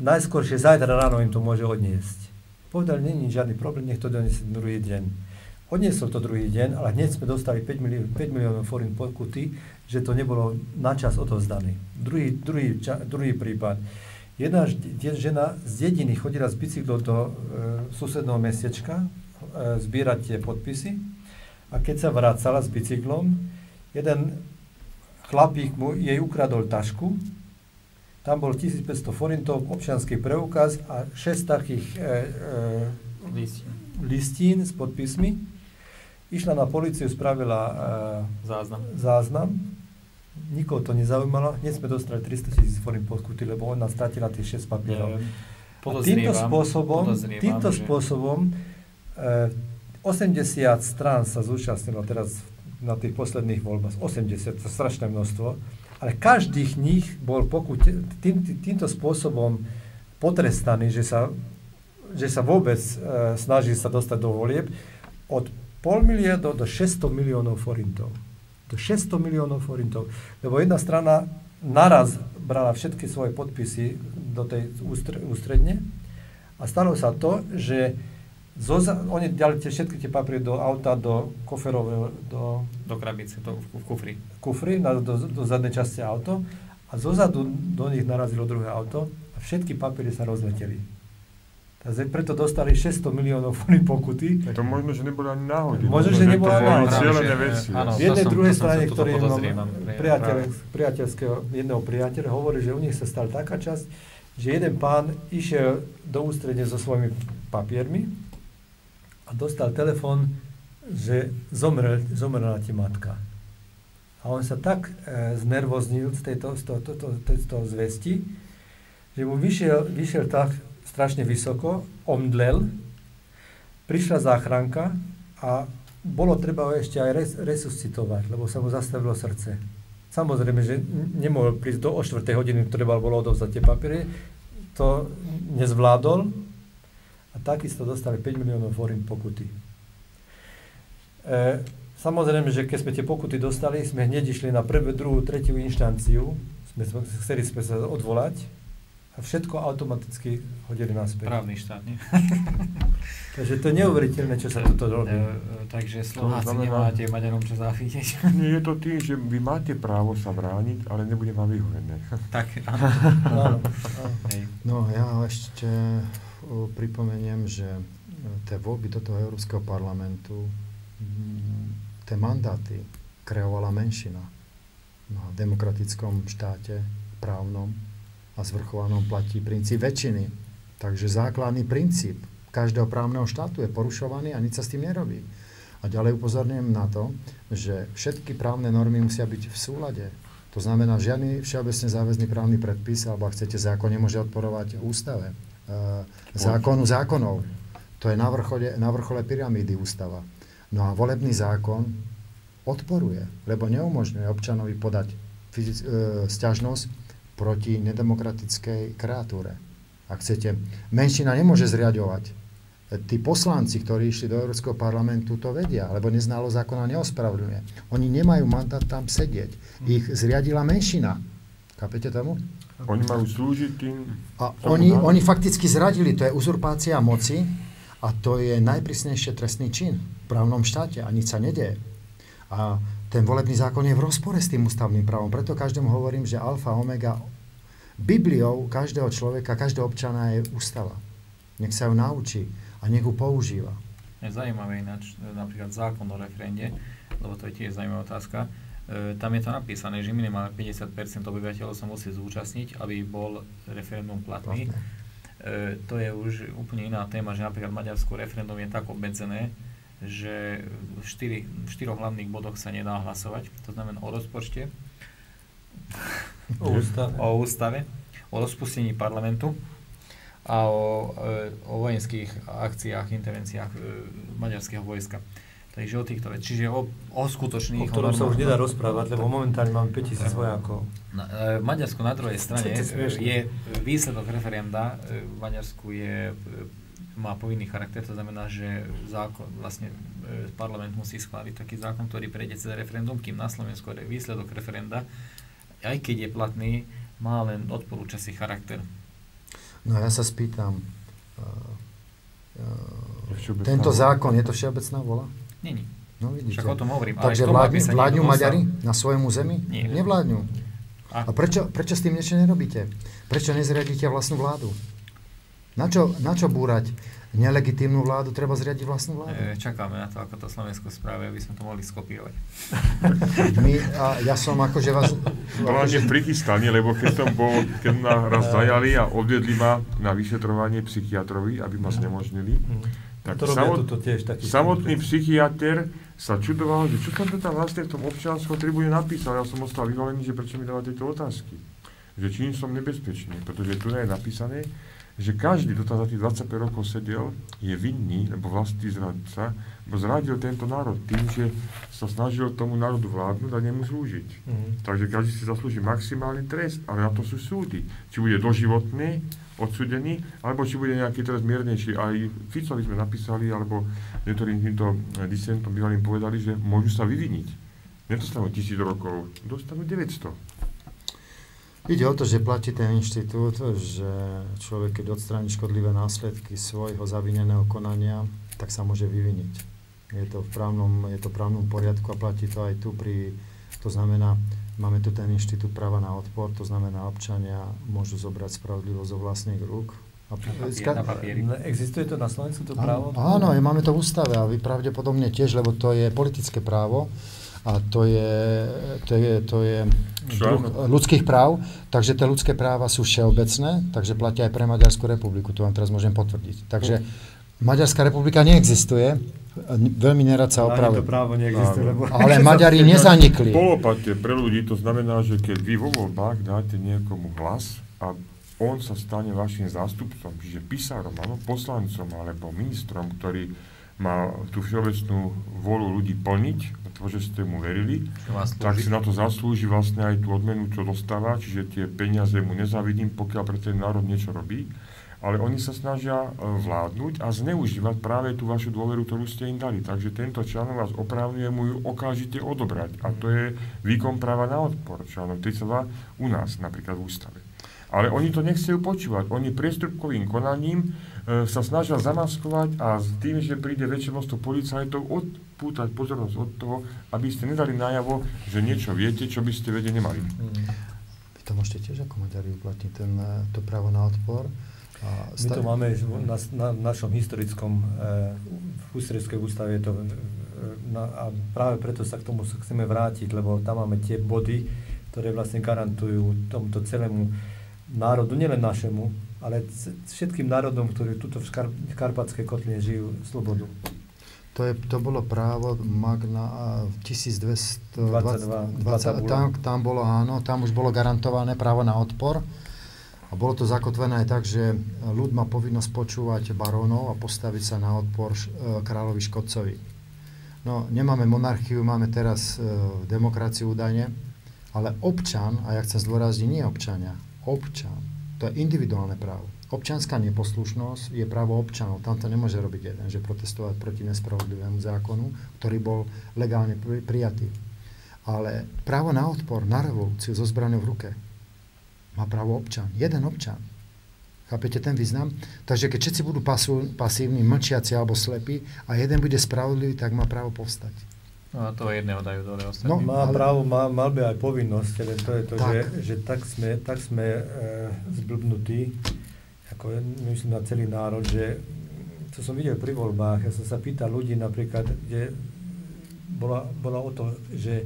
Najskôršie zajtra ráno im to môže odniesť. Povedal, nie je žiadny problém, nech to donesie druhý deň. Odniesol to druhý deň, ale hneď sme dostali 5 miliónov forint pokuty, že to nebolo načas odovzdané. Druhý prípad. Jedna žena z dediny chodila s bicyklom do susedného mestečka zbierať tie podpisy a keď sa vracala s bicyklom, jeden chlapík jej ukradol tašku, tam bol 1500 forintov, občiansky preukaz a 6 takých listín s podpismi. Išla na políciu, spravila záznam. Nikoho to nezaujímalo. Hneď sme dostali 300 000 forint pokuty, lebo ona stratila tých 6 papierov. Týmto spôsobom 80 strán sa zúčastnilo teraz na tých posledných voľbách. 80, to je strašné množstvo. Ale každý z nich bol týmto spôsobom potrestaný, že sa vôbec snaží sa dostať do volieb od 0,5 miliardu do 600 miliónov forintov. Do 600 miliónov forintov. Lebo jedna strana naraz brala všetky svoje podpisy do tej ústredne a stalo sa to, že oni dali všetky tie papiere do auta, do koferového, do krabice, v kufri. Do zadnej časti auto a zozadu do nich narazilo druhé auto a všetky papiere sa rozleteli. Takže preto dostali 600 miliónov forint pokuty. To možno, že nebolo ani náhody. Možno, že nebolo ani náhody. V jednej druhej strane, ktorý mám priateľského, jedného priateľa, hovorí, že u nich sa stala taká časť, že jeden pán išiel do ústredne so svojimi papiermi a dostal telefón, že zomrela ti matka. A on sa tak znervoznil z tejto zvesti, že mu vyšiel tak strašne vysoko, omdlel, prišla záchranka a bolo treba ho ešte aj resuscitovať, lebo sa mu zastavilo srdce. Samozrejme, že nemohol prísť do 4. hodiny, ktoré bolo odovzdať tie papiere, to nezvládol a takisto dostali 5 miliónov forint pokuty. Samozrejme, že keď sme tie pokuty dostali, sme hneď išli na prvú, druhú, tretiu inštanciu, chceli sme sa odvolať, a všetko automaticky hodili naspäť. Právny štát, nie? Takže to je neuveriteľné, čo sa toto robí. Takže Slováci nemáte Maďarom čo závidieť. Nie je to tým, že vy máte právo sa brániť, ale nebude vám vyhovené. Tak, áno. No, ja ešte pripomeniem, že tie voľby do toho Európskeho parlamentu, tie mandáty kreovala menšina na demokratickom štáte, právnom, a zvrchovanom platí princíp väčšiny. Takže základný princíp každého právneho štátu je porušovaný a nič sa s tým nerobí. A ďalej upozorňujem na to, že všetky právne normy musia byť v súlade. To znamená, žiadny všeobecne záväzný právny predpis, alebo ak chcete, zákon nemôže odporovať ústave. Zákonov. To je na vrchole pyramídy ústava. No a volebný zákon odporuje, lebo neumožňuje občanovi podať sťažnosť proti nedemokratickej kreatúre. Ak chcete, menšina nemôže zriaďovať. Tí poslanci, ktorí išli do Európskeho parlamentu, to vedia, lebo neznalosť zákona neospravedlňuje. Oni nemajú mandát tam sedieť. Ich zriadila menšina. Chápete tomu? Oni majú slúžiť tým... A oni fakticky zradili, to je uzurpácia moci a to je najprísnejšie trestný čin v právnom štáte a nič sa nedeje. A ten volebný zákon je v rozpore s tým ústavným právom. Preto každému hovorím, že alfa, omega, Bibliou každého človeka, každého občana je ústava. Nech sa ju naučí a nech ju používa. Je zaujímavé ináč, napríklad zákon o referende, lebo to je tiež zaujímavá otázka. Tam je to napísané, že minimálne 50% obyvateľov sa musí zúčastniť, aby bol referendum platný. To je už úplne iná téma, že napríklad Maďarsko referendum je tak obmedzené, že v 4 hlavných bodoch sa nedá hlasovať. To znamená o rozpočte, o ústave, o rozpustení parlamentu a o vojenských akciách, intervenciách maďarského vojska. Takže o týchto vec. Čiže o skutočných... O ktorom sa už nedá rozprávať, lebo momentálne máme 5000 vojakov. V Maďarsku na druhej strane je výsledok referenda. V Maďarsku má povinný charakter, to znamená, že parlament musí schváliť taký zákon, ktorý prejde cez referendum, kým na Slovensku výsledok referenda, aj keď je platný, má len odporúčací charakter. No ja sa spýtam, tento zákon, je to všeobecná vola? Není. No vidíte. Však o tom hovorím. Takže vládňu Maďari na svojom území? Nie. Nevládňu. A prečo s tým niečo nerobíte? Prečo nezriadíte vlastnú vládu? Na čo búrať nelegitímnu vládu? Treba zriadiť vlastnú vládu. Čakáme na to, ako to Slovensko spraví, aby sme to mohli skopírovať. Ja som akože vás... Hlavne prichystaný, lebo keď ma raz zajali a odviedli ma na vyšetrovanie psychiatrovi, aby ma znemožnili, tak samotný psychiater sa čudoval, že čo tam to tam vlastne v tom občianskom tribúne napísal. Ja som ostal vyvalený, že prečo mi dáva tieto otázky. Že čím som nebezpečný, pretože tu je napísané, že každý, kto tam za tých 25 rokov sedel, je vinný, lebo vlastný zradca, bo zradil tento národ tým, že sa snažil tomu národu vládnuť a nemu slúžiť. Takže každý si zaslúži maximálny trest, ale na to sú súdy. Či bude doživotný, odsúdený, alebo či bude nejaký trest miernejší. Aj Ficovi sme napísali, alebo niektorým týmto disentom bývalým povedali, že môžu sa vyviniť. Nedostanú 1000 rokov, dostanú 900. Ide o to, že platí ten inštitút, že človek, keď odstráni škodlivé následky svojho zavineného konania, tak sa môže vyviniť. Je to v právnom poriadku a platí to aj tu to znamená, máme tu ten inštitút práva na odpor, to znamená, občania môžu zobrať spravodlivosť zo vlastných rúk. Na papieri. Existuje to na Slovensku to právo? Áno, máme to v ústave a vy pravdepodobne tiež, lebo to je politické právo. A to je druh ľudských práv, takže tie ľudské práva sú všeobecné, takže platia aj pre Maďarskú republiku, to vám teraz môžem potvrdiť. Takže Maďarská republika neexistuje, veľmi nerad sa opravuje. To právo neexistuje, ale Maďari nezanikli. Polopate pre ľudí, to znamená, že keď vy vo voľbách dáte niekomu hlas a on sa stane vašim zástupcom, čiže písarom, poslancom alebo ministrom, ktorý má tú všeobecnú vôľu ľudí plniť, pretože ste mu verili, tak si na to zaslúži vlastne aj tú odmenu, čo dostáva, čiže tie peniaze mu nezavidím, pokiaľ pre ten národ niečo robí, ale oni sa snažia vládnuť a zneužívať práve tú vašu dôveru, ktorú ste im dali. Takže tento článok vás oprávňuje mu ju okamžite odobrať. A to je výkon práva na odpor, článok 32 u nás, napríklad v ústave. Ale oni to nechcejú počúvať. Oni priestupkovým konaním sa snažia zamaskovať a s tým, že príde väčšie množstvo policajtov, odpútať pozornosť od toho, aby ste nedali najavo, že niečo viete, čo by ste vedieť nemali. Vy to môžete tiež ako Maďari uplatniť, to právo na odpor. My to máme na našom historickom, v historickej ústave je to, a práve preto sa k tomu chceme vrátiť, lebo tam máme tie body, ktoré vlastne garantujú tomuto celému národu, nielen našemu, ale všetkým národom, ktorí tuto v Karpatskej kotline žijú, slobodu. To bolo právo Magna 1222. Tam bolo, áno, tam už bolo garantované právo na odpor. A bolo to zakotvené aj tak, že ľud má povinnosť počúvať barónov a postaviť sa na odpor kráľovi Škodcovi. No, nemáme monarchiu, máme teraz demokraciu údajne, ale občan, a ja chcem zdôrazniť, nie občania, občan, to je individuálne právo. Občanská neposlušnosť je právo občanov. Tam to nemôže robiť jeden, že protestovať proti nespravodlivému zákonu, ktorý bol legálne prijatý. Ale právo na odpor, na revolúciu so zbraňou v ruke má právo občan. Jeden občan. Chápete ten význam? Takže keď všetci budú pasívni, mlčiaci alebo slepí a jeden bude spravodlivý, tak má právo povstať. No a to jedného dajú dole ostatní. No, má právo, mal by aj povinnosť, ale to je to, že tak sme zblbnutí, ako myslím na celý národ, že to som videl pri voľbách, ja som sa pýtal ľudí napríklad, kde bola o to, že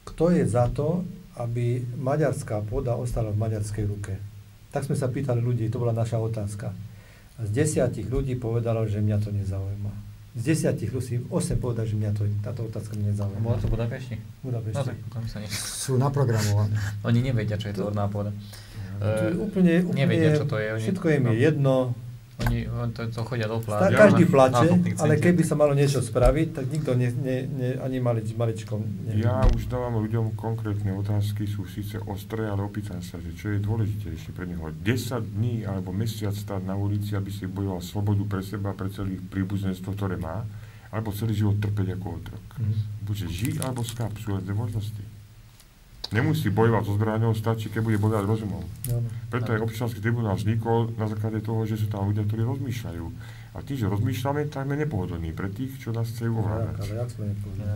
kto je za to, aby maďarská pôda ostala v maďarskej ruke. Tak sme sa pýtali ľudí, to bola naša otázka. A z 10 ľudí povedalo, že mňa to nezaujíma. Z 10 ľudí 8 povedali, že mňa táto otázka nezaujíma. Bolo to v Budapešti? Budapešti. No, tak potom sa Sú naprogramované. Oni nevedia, čo je to orná pôda. To je úplne, nevedia, čo to je. Všetko im je jedno. Oni to chodia do pláže. Každý plače, ale keby sa malo niečo spraviť, tak nikto ani maličkom nevie. Ja už dávam ľuďom konkrétne otázky, sú síce ostré, ale opýtam sa, že čo je dôležitejšie pre neho. 10 dní alebo mesiac stáť na ulici, aby si bojoval slobodu pre seba, pre celých príbuzenstvo, ktoré má, alebo celý život trpeť ako otrok. Buďže ži alebo skáp, sú len dve možnosti. Nemusí bojovať so zbraňou, stačí, keď bude bojovať rozumom. Preto aj občiansky tribunál vznikol na základe toho, že sú tam ľudia, ktorí rozmýšľajú. A tí, že rozmýšľame, tak sme nepohodlní pre tých, čo nás chcú ovládať. Ale jak sme nepohodlní?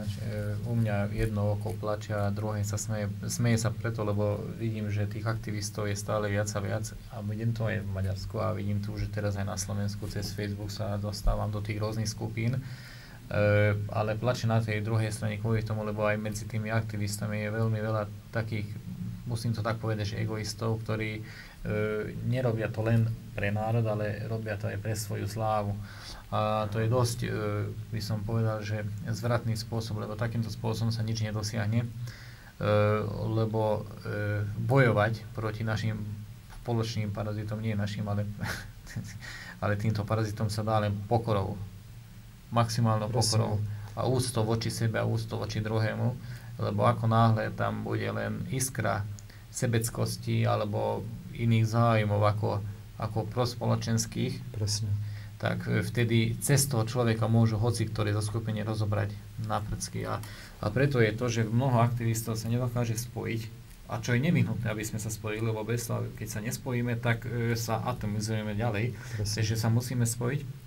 U mňa jedno oko plače a druhé sa smeje sa preto, lebo vidím, že tých aktivistov je stále viac a viac. A vidím to aj v Maďarsku a vidím tu, že teraz aj na Slovensku cez Facebook sa dostávam do tých rôznych skupín. Ale plače na tej druhej strane kvôli tomu, lebo aj medzi tými aktivistami je veľmi veľa takých, musím to tak povedať, že egoistov, ktorí nerobia to len pre národ, ale robia to aj pre svoju slávu. A to je dosť, by som povedal, že zvratný spôsob, lebo takýmto spôsobom sa nič nedosiahne, lebo bojovať proti našim spoločným parazitom, nie našim, ale týmto parazitom sa dá len pokorou. Maximálnou pokorou a úctou voči sebe a úctou voči druhému, lebo ako náhle tam bude len iskra sebeckosti alebo iných záujmov ako prospoločenských, presne, tak vtedy cez toho človeka môžu hoci ktoré zoskupenie rozobrať na prcky. A preto je to, že mnoho aktivistov sa nedokáže spojiť, a čo je nevyhnutné, aby sme sa spojili, lebo bez toho, keď sa nespojíme, tak sa atomizujeme ďalej. Takže sa musíme spojiť.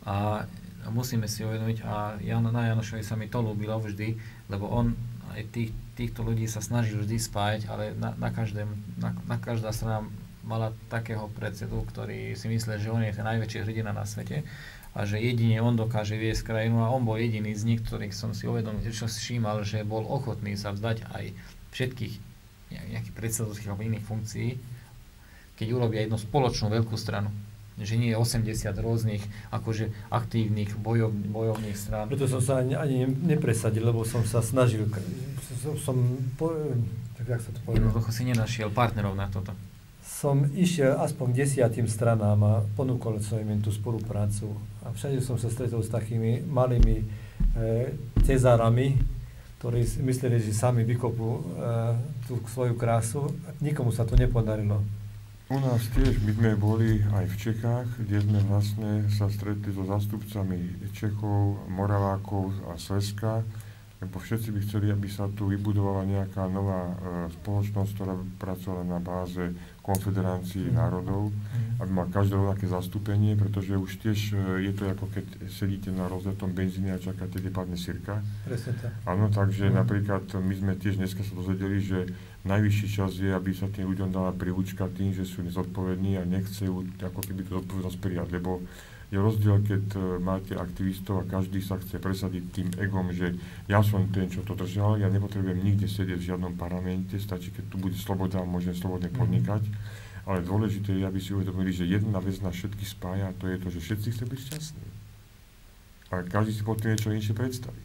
A musíme si uvedomiť, a na Janošovi sa mi to ľúbilo vždy, lebo on aj týchto ľudí sa snažil vždy spájať, ale na každá strana mala takého predsedu, ktorý si myslel, že on je ten najväčší hrdina na svete a že jedine on dokáže viesť krajinu, a on bol jediný z nich, ktorých som si uvedomil, čo si všímal, že bol ochotný sa vzdať aj všetkých nejakých predsedovských alebo iných funkcií, keď urobia jednu spoločnú veľkú stranu. Že nie je 80 rôznych akože aktívnych bojovných strán. Preto som sa ani nepresadil, lebo som sa snažil, tak jak sa to povedal? Jednoducho si nenašiel partnerov na toto. Som išiel aspoň 10 stranám a ponúkol som im tú spoluprácu. A všade som sa stretol s takými malými cezárami, ktorí si mysleli, že sami vykopú tú svoju krásu. Nikomu sa to nepodarilo. U nás tiež, my sme boli aj v Čechách, kde sme vlastne sa stretli so zástupcami Čechov, Moravákov a Slezska, lebo všetci by chceli, aby sa tu vybudovala nejaká nová spoločnosť, ktorá pracovala na báze konfederácií národov, aby mal každé rovnaké zastúpenie, pretože už tiež je to ako keď sedíte na rozletom benzíne a čakáte, kde padne sirka. Presne tak. Áno, takže napríklad my sme tiež dneska sa dozvedeli, že najvyšší čas je, aby sa tým ľuďom dala príručka tým, že sú nezodpovední a nechcú ako keby tú zodpovednosť prijať, lebo je rozdiel, keď máte aktivistov a každý sa chce presadiť tým egom, že ja som ten, čo to držal, ja nepotrebujem nikde sedieť v žiadnom parlamente, stačí, keď tu bude sloboda a môžem slobodne podnikať, ale dôležité je, aby si uvedomili, že jedna vec nás všetky spája, a to je to, že všetci chceme byť šťastní. A každý si potom niečo inšie predstaví.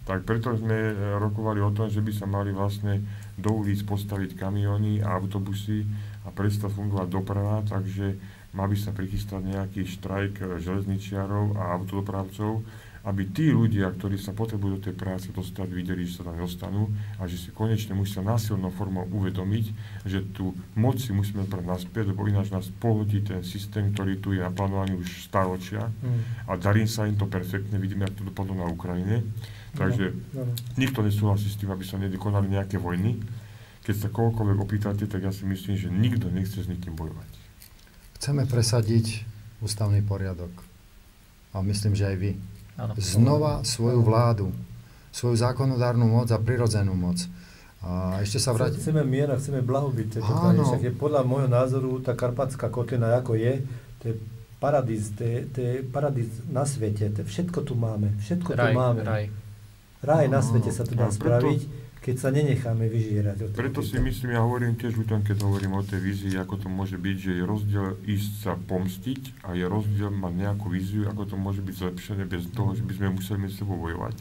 Tak preto sme rokovali o tom, že by sa mali vlastne do ulic postaviť kamióny a autobusy a prestať fungovať doprava, takže má by sa prichystať nejaký štrajk železničiarov a autodopravcov, aby tí ľudia, ktorí sa potrebujú do tej práce dostať, videli, že sa tam dostanú a že si konečne musia násilnou formou uvedomiť, že tú moc si musíme brať naspäť, lebo ináč nás pohodí ten systém, ktorý tu je naplánovaný už stáročia a darí sa im to perfektne, vidíme, ako to dopadlo na Ukrajine. Takže nikto nesúhlasí s tým, aby sa nekonali nejaké vojny. Keď sa kohokoľvek opýtate, tak ja si myslím, že nikto nechce s nikým bojovať. Chceme presadiť ústavný poriadok. A myslím, že aj vy. Áno. Znova svoju vládu, svoju zákonodárnu moc a prirodzenú moc. A ešte sa vrátiť. Chceme mier a chceme blahobyt tejto krajine. Však je podľa môjho názoru tá Karpatská kotlina, ako je, to je paradís, to je paradís na svete. Všetko tu máme. Všetko tu máme. Raj na svete sa tu dá spraviť, keď sa nenecháme vyžierať. Preto si myslím, ja hovorím tiež o tom, keď hovorím o tej vízii, ako to môže byť, že je rozdiel ísť sa pomstiť a je rozdiel mať nejakú víziu, ako to môže byť zlepšené bez toho, že by sme museli medzi sebou bojovať.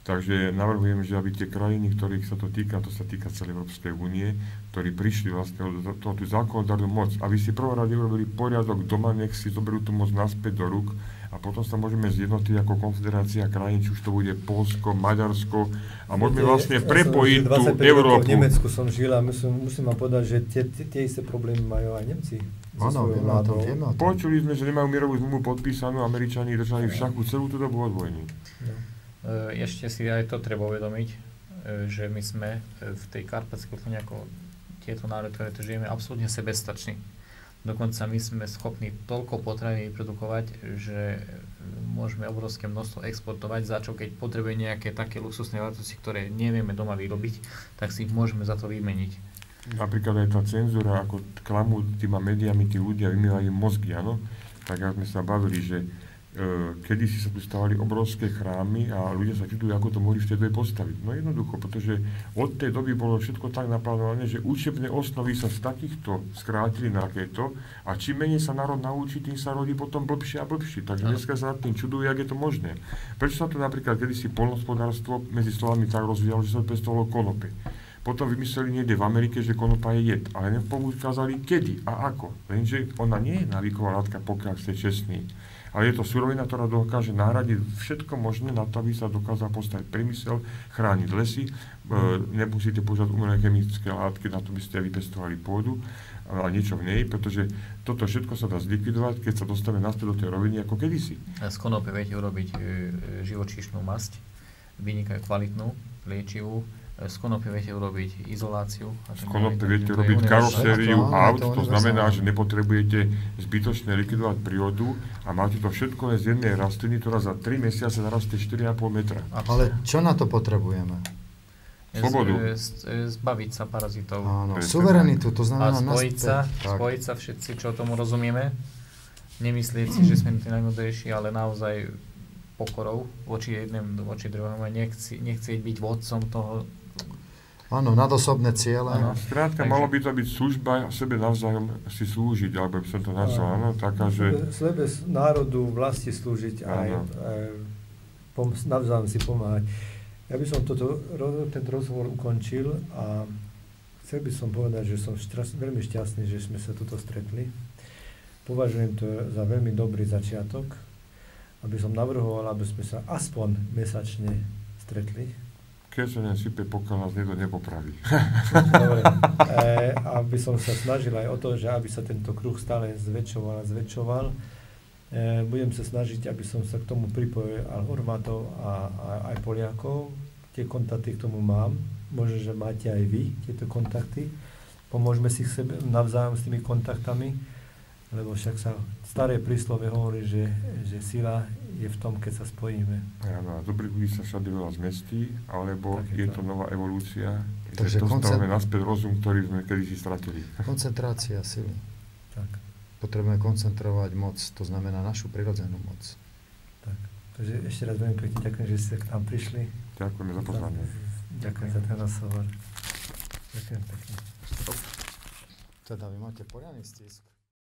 Takže navrhujem, že aby tie krajiny, ktorých sa to týka celej Európskej únie, ktorí prišli vlastne o tú zákonodárnu moc, aby si prvorade urobili poriadok doma, nech si zoberú tú moc naspäť do rúk a potom sa môžeme zjednotiť ako konfederácia krajín, či už to bude Poľsko, Maďarsko a môžeme vlastne prepojiť tú Európu. V Nemecku som žil a musím vám povedať, že tie isté problémy majú aj Nemci. Áno, Počuli sme, že nemajú mierovú zmluvu podpísanú, Američani držali v šachu celú tú dobu od vojny. Ešte si aj to treba uvedomiť, že my sme v tej Karpatskej kotline ako tieto národy, ktoré tu žijeme, absolútne sebestační. Dokonca my sme schopní toľko potravín vyprodukovať, že môžeme obrovské množstvo exportovať, za čo keď potrebujeme nejaké také luxusné veci, ktoré nevieme doma vyrobiť, tak si ich môžeme za to vymeniť. Napríklad aj tá cenzúra, ako klamú týma médiami, tí ľudia vymývajú mozgy, áno? Tak ako sme sa bavili, že kedysi sa tu stavali obrovské chrámy a ľudia sa čudujú, ako to mohli v tej dobe postaviť. No jednoducho, pretože od tej doby bolo všetko tak naplánované, že učebné osnovy sa z takýchto skrátili na takéto a čím menej sa národ naučí, tým sa rodí potom blbšie a blbšie. Takže dneska sa nad tým čudujú, jak je to možné. Prečo sa tu napríklad kedysi poľnohospodárstvo medzi slovami tak rozvíjalo, že sa pestovalo konope. Potom vymysleli niekde v Amerike, že konopa je jed, ale nepoukázali kedy a ako. Lenže ona nie je návyková látka, pokiaľ ste čestní. Ale je to surovina, ktorá dokáže nahradiť všetko možné na to, aby sa dokázal postaviť priemysel, chrániť lesy, nemusíte používať umelé chemické látky na to, by ste vypestovali pôdu a niečo v nej, pretože toto všetko sa dá zlikvidovať, keď sa dostane naspäť do tej roviny ako kedysi. Z konope viete urobiť živočíšnu masť, vynikaj kvalitnú, liečivú. Z konope viete urobiť izoláciu. Z konope viete urobiť karosériu aut, to znamená, že nepotrebujete zbytočne likvidovať prírodu a máte to všetko z jednej rastliny, ktorá za 3 mesiace narastie 4,5 metra. Ale čo na to potrebujeme? Slobodu. Zbaviť sa parazitov. Áno, suverenitu, to znamená spojiť sa všetci, čo tomu rozumieme. Nemyslieť si, že sme tí najmudrejší, ale naozaj pokorou voči jednému, voči druhému. Nechcieť byť vodcom toho. Áno, nadosobné ciele. Skrátka, malo by to byť služba sebe navzájom si slúžiť, alebo by som to nazval, áno, taká, že... Sebe národu, vlasti slúžiť a navzájom si pomáhať. Ja by som tento rozhovor ukončil a chcel by som povedať, že som veľmi šťastný, že sme sa tuto stretli. Považujem to za veľmi dobrý začiatok, aby som navrhoval, aby sme sa aspoň mesačne stretli. Keď sa nesype, pokiaľ nás niekto nepopraví. Dobre. Aby som sa snažil aj o to, že aby sa tento kruh stále zväčšoval a zväčšoval. Budem sa snažiť, aby som sa k tomu pripojil aj Horvátov a aj Poliakov. Tie kontakty k tomu mám. Možno, že máte aj vy tieto kontakty. Pomôžeme si sebe navzájom s tými kontaktami, lebo však sa staré príslove hovorí, že sila je v tom, keď sa spojíme. Áno, a dobrých ľudí sa všade veľa zmestí, alebo je to nová evolúcia, takže že dostávame naspäť rozum, ktorý sme kedysi stratili. Koncentrácia sily. Tak. Potrebujeme koncentrovať moc, to znamená našu prirodzenú moc. Tak. Takže ešte raz veľmi pekne ďakujem, že ste k nám prišli. Ďakujeme za pozvanie. Ďakujem za ten rozhovor. Ďakujem pekne. Teda vy máte poriadny stisk.